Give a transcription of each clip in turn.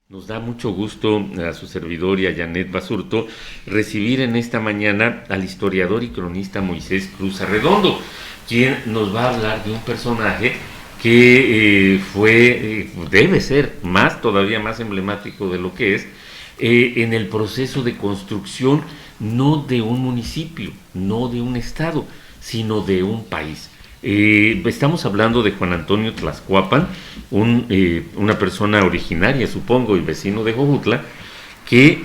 Nos da mucho gusto a su servidor y a Janet Basurto recibir en esta mañana al historiador y cronista Moisés Cruz Arredondo, quien nos va a hablar de un personaje que debe ser todavía más emblemático de lo que es, en el proceso de construcción no de un municipio, no de un estado, sino de un país. Estamos hablando de Juan Antonio Tlaxcuapan, una persona originaria, supongo, y vecino de Jojutla, que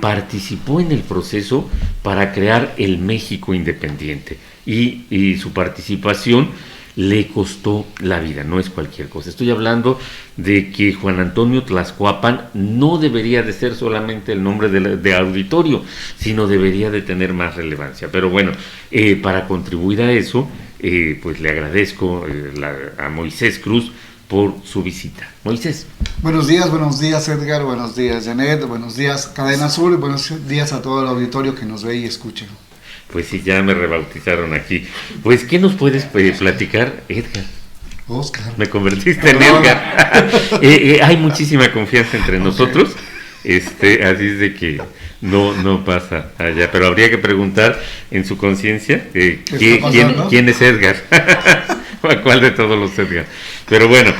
participó en el proceso para crear el México independiente. Y su participación le costó la vida, no es cualquier cosa. Estoy hablando de que Juan Antonio Tlaxcuapan no debería de ser solamente el nombre de auditorio, sino debería de tener más relevancia. Pero bueno, para contribuir a eso, pues le agradezco a Moisés Cruz por su visita. Moisés. Buenos días Edgar, buenos días Janet, buenos días Cadena Sur y buenos días a todo el auditorio que nos ve y escucha. Pues sí, ya me rebautizaron aquí. Pues, ¿qué nos puedes platicar, Edgar? Oscar. Me convertiste en Edgar. Hay muchísima confianza entre nosotros, así es de que no pasa allá, pero habría que preguntar en su conciencia quién es Edgar. ¿A cuál de todos los Edgar? Pero bueno,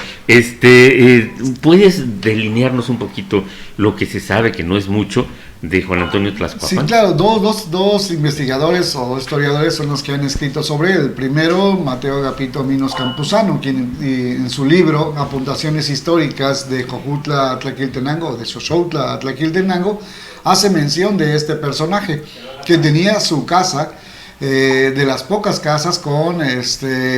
¿puedes delinearnos un poquito lo que se sabe, que no es mucho, de Juan Antonio Tlaxcuapan? Sí, claro, dos investigadores o historiadores son los que han escrito sobre él. El primero, Mateo Agapito Minos Campuzano, quien en su libro Apuntaciones históricas de Jojutla a Tlaquiltenango, de Xoxautla a Tlaquiltenango, hace mención de este personaje, que tenía su casa, de las pocas casas con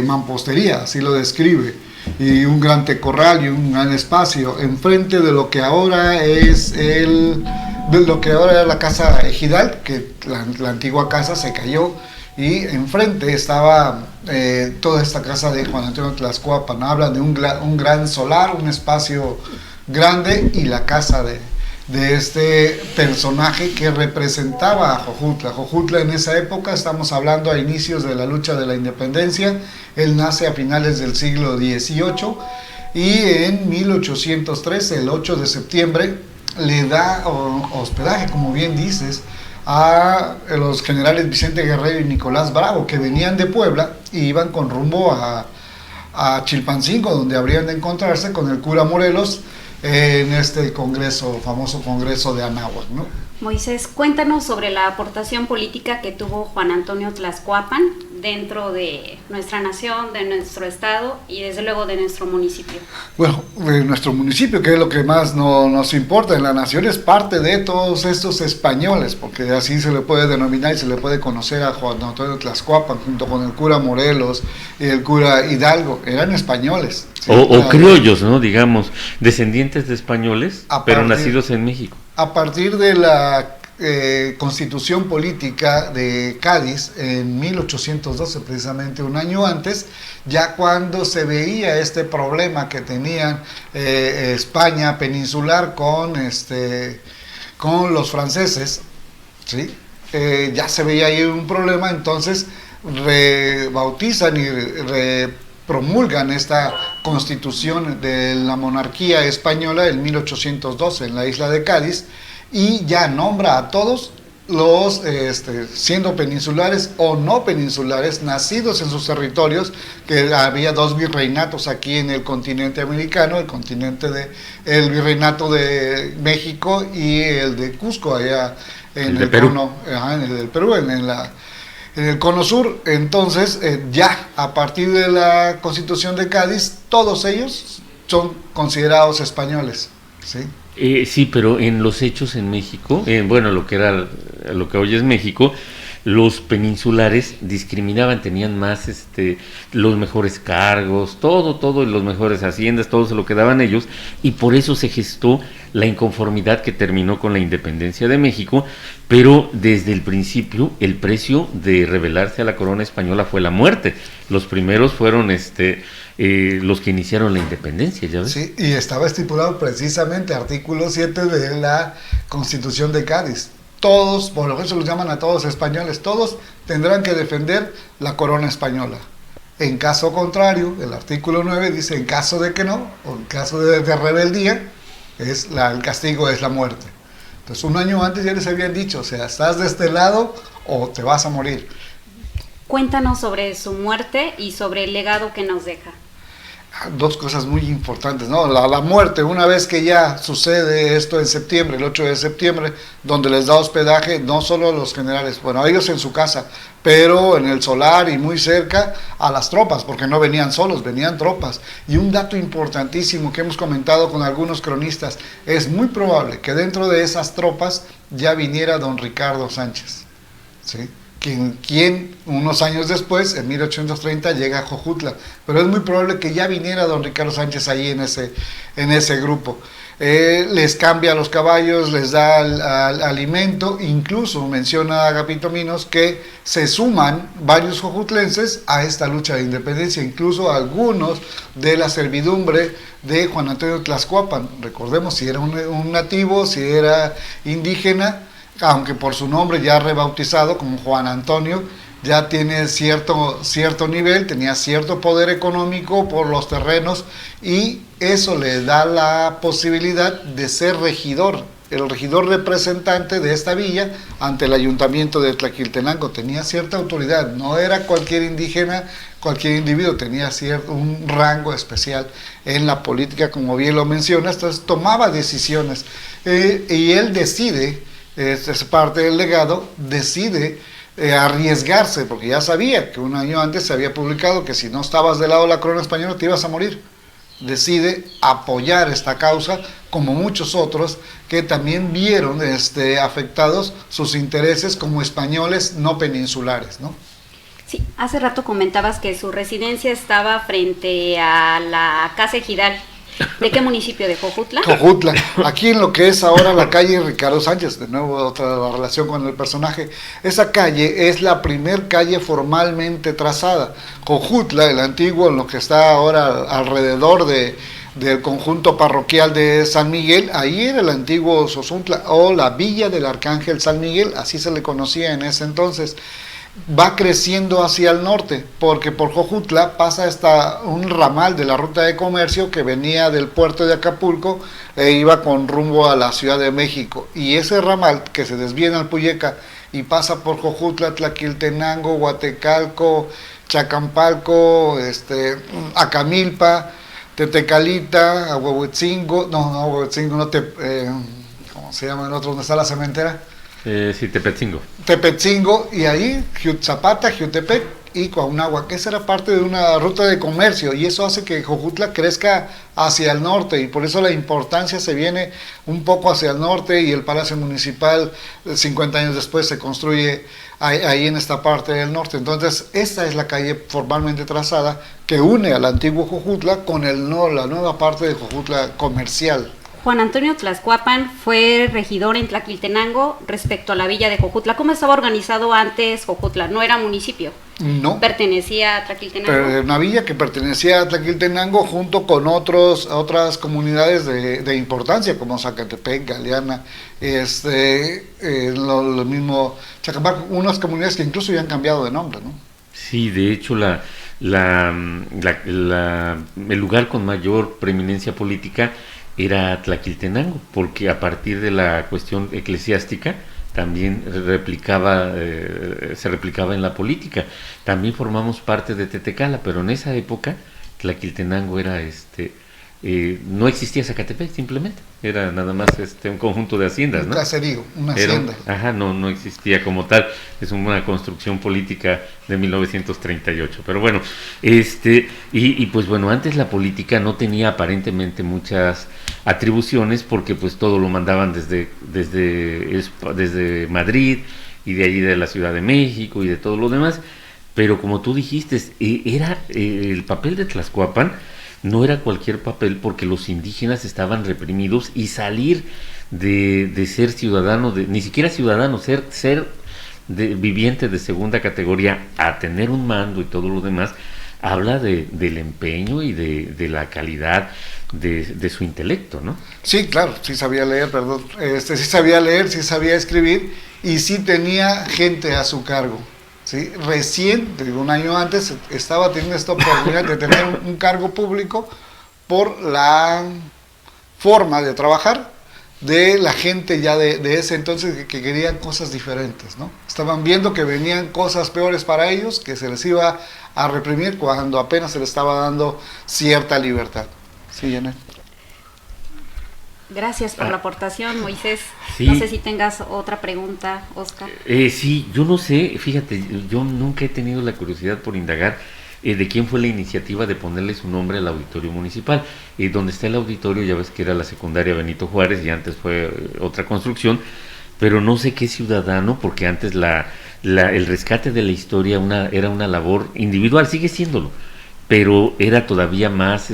mampostería, así lo describe, y un gran tecorral y un gran espacio enfrente de lo que ahora es era la casa ejidal, que la antigua casa se cayó, y enfrente estaba toda esta casa de Juan Antonio Tlaxcuapan. Habla de un gran solar, un espacio grande, y la casa de este personaje que representaba a Jojutla. Jojutla en esa época, estamos hablando a inicios de la lucha de la independencia, él nace a finales del siglo XVIII, y en 1813, el 8 de septiembre, le da hospedaje, como bien dices, a los generales Vicente Guerrero y Nicolás Bravo, que venían de Puebla y iban con rumbo a Chilpancingo, donde habrían de encontrarse con el cura Morelos en este famoso congreso de Anáhuac, ¿no? Moisés, cuéntanos sobre la aportación política que tuvo Juan Antonio Tlaxcuapan dentro de nuestra nación, de nuestro estado y desde luego de nuestro municipio. Bueno, nuestro municipio, que es lo que más nos importa en la nación, es parte de todos estos españoles, porque así se le puede denominar y se le puede conocer a Juan Antonio Tlaxcuapan, junto con el cura Morelos y el cura Hidalgo. Eran españoles. ¿Sí? O criollos, ¿no? Digamos, descendientes de españoles, pero nacidos en México. A partir de la Constitución Política de Cádiz en 1812, precisamente un año antes, ya cuando se veía este problema que tenían España peninsular con los franceses, ¿sí? Ya se veía ahí un problema, entonces rebautizan y promulgan esta constitución de la monarquía española en 1812 en la isla de Cádiz, y ya nombra a todos los, siendo peninsulares o no peninsulares, nacidos en sus territorios, que había dos virreinatos aquí en el continente americano, el virreinato de México y el de Cusco, allá en el Perú. En el cono sur. Entonces, ya a partir de la Constitución de Cádiz, todos ellos son considerados españoles, ¿sí? Sí, pero en los hechos en México, lo que hoy es México, los peninsulares discriminaban, tenían más los mejores cargos, todo, los mejores haciendas, todo se lo quedaban ellos, y por eso se gestó la inconformidad que terminó con la independencia de México. Pero desde el principio el precio de rebelarse a la corona española fue la muerte. Los primeros fueron los que iniciaron la independencia, ¿ya ves? Sí, y estaba estipulado precisamente artículo 7 de la Constitución de Cádiz. Todos, por lo que se los llaman a todos españoles, todos tendrán que defender la corona española. En caso contrario, el artículo 9 dice, en caso de que no, o en caso de rebeldía, el castigo es la muerte. Entonces, un año antes ya les habían dicho, o sea, estás de este lado o te vas a morir. Cuéntanos sobre su muerte y sobre el legado que nos deja. Dos cosas muy importantes, ¿no? La muerte, una vez que ya sucede esto en septiembre, el 8 de septiembre, donde les da hospedaje no solo a los generales, bueno, a ellos en su casa, pero en el solar y muy cerca a las tropas, porque no venían solos, venían tropas. Y un dato importantísimo que hemos comentado con algunos cronistas, es muy probable que dentro de esas tropas ya viniera don Ricardo Sánchez, ¿sí? Quien unos años después, en 1830, llega a Jojutla, pero es muy probable que ya viniera don Ricardo Sánchez ahí en ese grupo. Les cambia los caballos, les da alimento, incluso menciona Agapito Minos que se suman varios jojutlenses a esta lucha de independencia, incluso algunos de la servidumbre de Juan Antonio Tlaxcuapan. Recordemos si era un nativo, si era indígena, aunque por su nombre ya rebautizado como Juan Antonio, ya tiene cierto nivel, tenía cierto poder económico por los terrenos, y eso le da la posibilidad de ser regidor, el regidor representante de esta villa ante el ayuntamiento de Tlaquiltenango. Tenía cierta autoridad, no era cualquier indígena, cualquier individuo, tenía un rango especial en la política, como bien lo mencionas. Entonces tomaba decisiones, y él decide, es parte del legado, decide arriesgarse, porque ya sabía que un año antes se había publicado que si no estabas del lado de la corona española te ibas a morir. Decide apoyar esta causa, como muchos otros que también vieron afectados sus intereses como españoles no peninsulares, ¿no? Sí, hace rato comentabas que su residencia estaba frente a la Casa Ejidal. ¿De qué municipio? ¿De Jojutla? Jojutla, aquí en lo que es ahora la calle Ricardo Sánchez, de nuevo otra relación con el personaje. Esa calle es la primer calle formalmente trazada. Jojutla, el antiguo, en lo que está ahora alrededor del conjunto parroquial de San Miguel, ahí era el antiguo Zozuntla, o la Villa del Arcángel San Miguel, así se le conocía en ese entonces. Va creciendo hacia el norte, porque por Jojutla pasa un ramal de la ruta de comercio que venía del puerto de Acapulco e iba con rumbo a la Ciudad de México, y ese ramal que se desvía en Alpuyeca y pasa por Jojutla, Tlaquiltenango, Huatecalco, Chacampalco, Acamilpa, Tetecalita, Ahuehuetzingo, ¿cómo se llama el otro? ¿Dónde está la cementera? Sí, Tepetzingo. Tepetzingo, y ahí Zapata, Jiutepec y Cuauhnáhuac, que esa era parte de una ruta de comercio, y eso hace que Jojutla crezca hacia el norte, y por eso la importancia se viene un poco hacia el norte, y el Palacio Municipal 50 años después se construye ahí en esta parte del norte. Entonces esta es la calle formalmente trazada que une al antiguo Jojutla con la nueva parte de Jojutla comercial. Juan Antonio Tlaxcuapan fue regidor en Tlaquiltenango respecto a la villa de Jojutla. ¿Cómo estaba organizado antes Jojutla? ¿No era municipio? No. ¿Pertenecía a Tlaquiltenango? Pero una villa que pertenecía a Tlaquiltenango junto con otras comunidades de importancia, como Zacatepec, Galeana, lo mismo Chacapar, unas comunidades que incluso ya han cambiado de nombre, ¿no? Sí, de hecho el lugar con mayor preeminencia política era Tlaquiltenango, porque a partir de la cuestión eclesiástica también se replicaba en la política. También formamos parte de Tetecala, pero en esa época Tlaquiltenango era no existía Zacatepec, simplemente era nada más un conjunto de haciendas, ¿no? Un caserío, una hacienda. No existía como tal, es una construcción política de 1938, pero bueno, y pues bueno, antes la política no tenía aparentemente muchas atribuciones, porque pues todo lo mandaban desde Madrid, y de allí de la Ciudad de México y de todo lo demás, pero como tú dijiste, era el papel de Tlaxcuapan no era cualquier papel, porque los indígenas estaban reprimidos, y salir de ser ciudadano, ni siquiera ciudadano, ser viviente de segunda categoría a tener un mando y todo lo demás, habla del empeño y de la calidad de su intelecto, ¿no? Sí, claro, sí sabía leer, sí sabía leer, sí sabía escribir, y sí tenía gente a su cargo. ¿Sí? Recién, un año antes, estaba teniendo esta oportunidad de tener un cargo público por la forma de trabajar de la gente ya de ese entonces que querían cosas diferentes, ¿no? Estaban viendo que venían cosas peores para ellos, que se les iba a reprimir cuando apenas se les estaba dando cierta libertad. Sí, Janet. Gracias por la aportación, Moisés. Sí. No sé si tengas otra pregunta, Oscar. Sí, yo no sé, fíjate, yo nunca he tenido la curiosidad por indagar de quién fue la iniciativa de ponerle su nombre al auditorio municipal. Donde está el auditorio, ya ves que era la secundaria Benito Juárez y antes fue otra construcción, pero no sé qué ciudadano, porque antes el rescate de la historia era una labor individual, sigue siéndolo, pero era todavía más,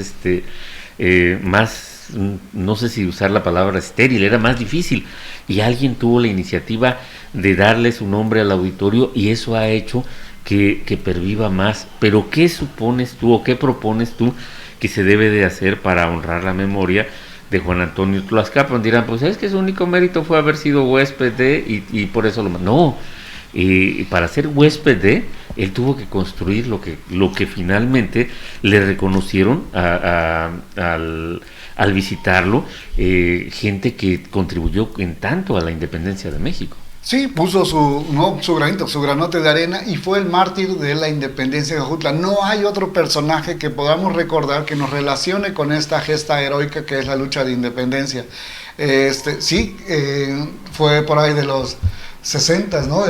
no sé si usar la palabra estéril, era más difícil, y alguien tuvo la iniciativa de darle su nombre al auditorio y eso ha hecho que perviva más. Pero ¿qué supones tú o qué propones tú que se debe de hacer para honrar la memoria de Juan Antonio Tlaxcapan? Dirán, pues es que su único mérito fue haber sido huésped de, y por eso no, para ser huésped de, él tuvo que construir lo que finalmente le reconocieron al visitarlo, gente que contribuyó en tanto a la independencia de México. Sí, puso su granote de arena y fue el mártir de la independencia de Jojutla. No hay otro personaje que podamos recordar que nos relacione con esta gesta heroica que es la lucha de independencia. Fue por ahí de los 60, ¿no?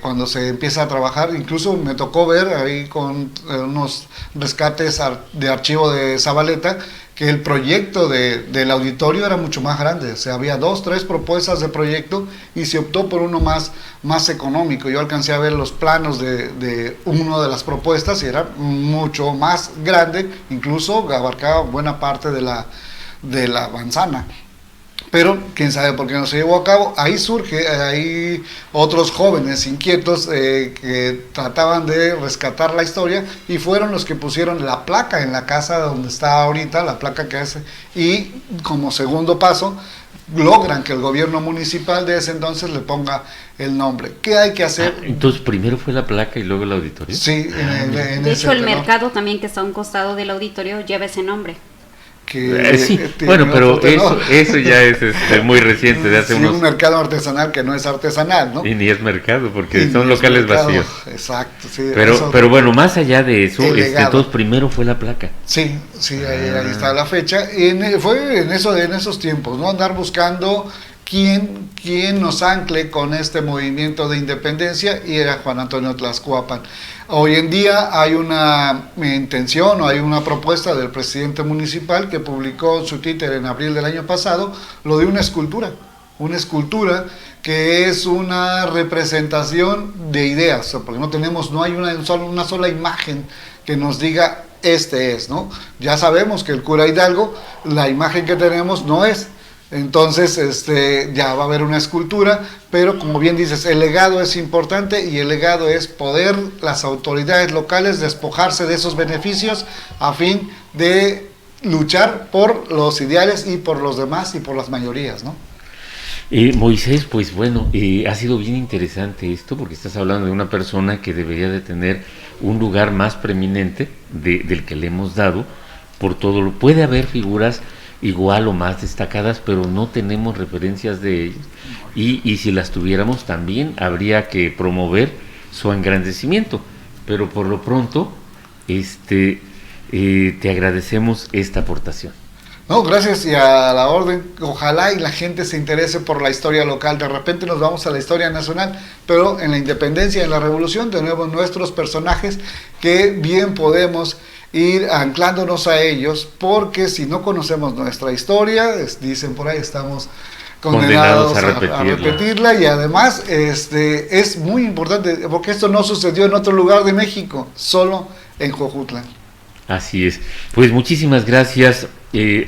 Cuando se empieza a trabajar, incluso me tocó ver ahí con unos rescates de archivo de Zabaleta, que el proyecto del auditorio era mucho más grande. O sea, había 2, 3 propuestas de proyecto y se optó por uno más económico. Yo alcancé a ver los planos de una de las propuestas y era mucho más grande, incluso abarcaba buena parte de la manzana. Pero quién sabe por qué no se llevó a cabo. Ahí otros jóvenes inquietos que trataban de rescatar la historia y fueron los que pusieron la placa en la casa donde está ahorita, la placa que hace, y como segundo paso logran que el gobierno municipal de ese entonces le ponga el nombre. ¿Qué hay que hacer? Entonces primero fue la placa y luego el auditorio. Sí, de hecho el mercado también que está a un costado del auditorio lleva ese nombre. Sí, bueno, pero eso ya es muy reciente, de hace unos... un mercado artesanal que no es artesanal, ¿no? Y ni es mercado, porque son locales vacíos. Exacto, sí. Pero bueno, más allá de eso, entonces primero fue la placa. Sí, ahí está la fecha. Fue en esos tiempos, ¿no? Andar buscando quién nos ancle con este movimiento de independencia, y era Juan Antonio Tlaxcapan. Hoy en día hay una intención o hay una propuesta del presidente municipal que publicó en su Twitter en abril del año pasado, lo de una escultura que es una representación de ideas, porque no hay una sola imagen que nos diga ¿no? Ya sabemos que el cura Hidalgo, la imagen que tenemos no es. Entonces ya va a haber una escultura, pero como bien dices, el legado es importante y el legado es poder las autoridades locales despojarse de esos beneficios a fin de luchar por los ideales y por los demás y por las mayorías, ¿no? Moisés, pues bueno, ha sido bien interesante esto porque estás hablando de una persona que debería de tener un lugar más preeminente del que le hemos dado por todo. Puede haber figuras igual o más destacadas, pero no tenemos referencias de ellas, y si las tuviéramos también habría que promover su engrandecimiento, pero por lo pronto te agradecemos esta aportación. No, gracias y a la orden. Ojalá y la gente se interese por la historia local. De repente nos vamos a la historia nacional, pero en la independencia y en la revolución tenemos nuestros personajes que bien podemos ir anclándonos a ellos, porque si no conocemos nuestra historia, dicen por ahí, estamos condenados a repetirla, y además es muy importante, porque esto no sucedió en otro lugar de México, solo en Jojutla. Así es. Pues muchísimas gracias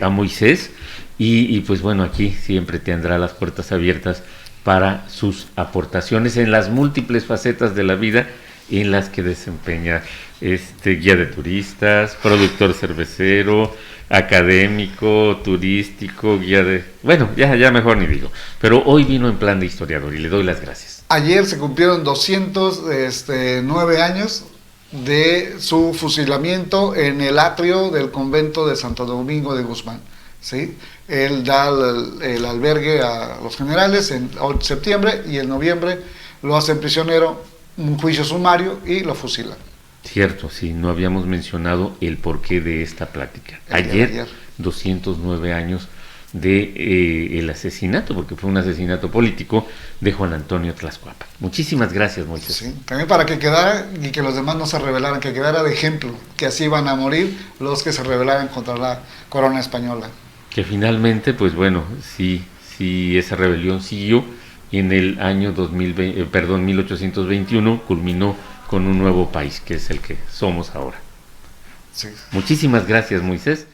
a Moisés, y pues bueno, aquí siempre tendrá las puertas abiertas para sus aportaciones en las múltiples facetas de la vida en las que desempeña, guía de turistas, productor cervecero, académico, turístico, guía de... Bueno, ya mejor ni digo, pero hoy vino en plan de historiador y le doy las gracias. Ayer se cumplieron 209 años de su fusilamiento en el atrio del convento de Santo Domingo de Guzmán. ¿sí? Él da el albergue a los generales en septiembre y en noviembre lo hacen prisionero, un juicio sumario y lo fusilan. Cierto, sí, no habíamos mencionado el porqué de esta plática. Ayer, 209 años de el asesinato, porque fue un asesinato político de Juan Antonio Tlascuapan. Muchísimas gracias, Moisés. Sí, también para que quedara y que los demás no se rebelaran, que quedara de ejemplo, que así van a morir los que se rebelaran contra la corona española. Que finalmente, pues bueno, sí, esa rebelión siguió y en el año 1821 culminó con un nuevo país, que es el que somos ahora. Sí. Muchísimas gracias, Moisés.